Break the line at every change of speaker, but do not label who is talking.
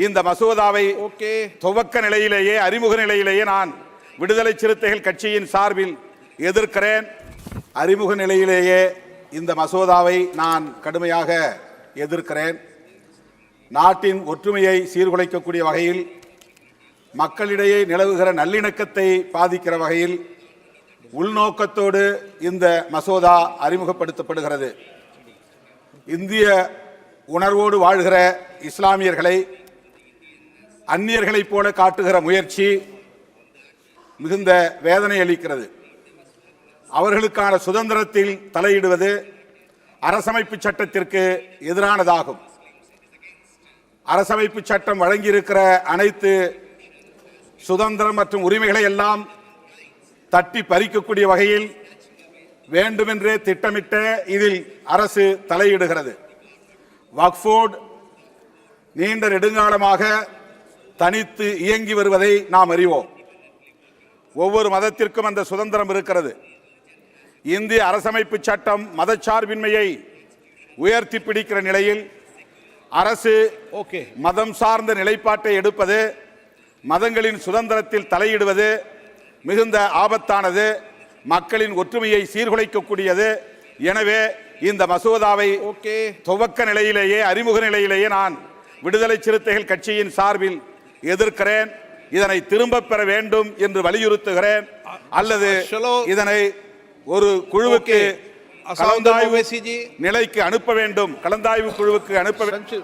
இந்த மசோதாவை துவக்க நிலையிலேயே அறிமுக நிலையிலேயே நான் விடுதலை சிறுத்தைகள் கட்சியின் சார்பில் எதிர்க்கிறேன். அறிமுக நிலையிலேயே இந்த மசோதாவை நான் கடுமையாக எதிர்க்கிறேன். நாட்டின் ஒற்றுமையை சீர்குலைக்கக்கூடிய வகையில், மக்களிடையே நிலவுகிற நல்லிணக்கத்தை பாதிக்கிற வகையில் உள்நோக்கத்தோடு இந்த மசோதா அறிமுகப்படுத்தப்படுகிறது. இந்திய உணர்வோடு வாழ்கிற இஸ்லாமியர்களை அந்நியர்களைப் போல காட்டுகிற முயற்சி மிகுந்த வேதனை அளிக்கிறது. அவர்களுக்கான சுதந்திரத்தில் தலையிடுவது அரசமைப்பு சட்டத்திற்கு எதிரானதாகும். அரசமைப்பு சட்டம் வழங்கியிருக்கிற அனைத்து சுதந்திரம் மற்றும் உரிமைகளை எல்லாம் தட்டி பறிக்கக்கூடிய வகையில் வேண்டுமென்றே திட்டமிட்ட இதில் அரசு தலையிடுகிறது. வக்ஃப் போர்டு நீண்ட நெடுங்காலமாக தனித்து இயங்கி வருவதை நாம் அறிவோம். ஒவ்வொரு மதத்திற்கும் அந்த சுதந்திரம் இருக்கிறது. இந்திய அரசமைப்பு சட்டம் மதச்சார்பின்மையை உயர்த்தி பிடிக்கிற நிலையில் அரசு மதம் சார்ந்த நிலைப்பாட்டை எடுப்பது, மதங்களின் சுதந்திரத்தில் தலையிடுவது மிகுந்த ஆபத்தானது, மக்களின் ஒற்றுமையை சீர்குலைக்கக்கூடியது. எனவே இந்த மசோதாவை துவக்க நிலையிலேயே அறிமுக நிலையிலேயே நான் விடுதலை சிறுத்தைகள் கட்சியின் சார்பில் எதிர்க்கிறேன். இதனை திரும்ப பெற வேண்டும் என்று வலியுறுத்துகிறேன். அல்லது இதனை ஒரு குழுவுக்கு கலந்தாய்வு நிலைக்கு அனுப்ப வேண்டும், கலந்தாய்வு குழுவுக்கு அனுப்ப வேண்டும்.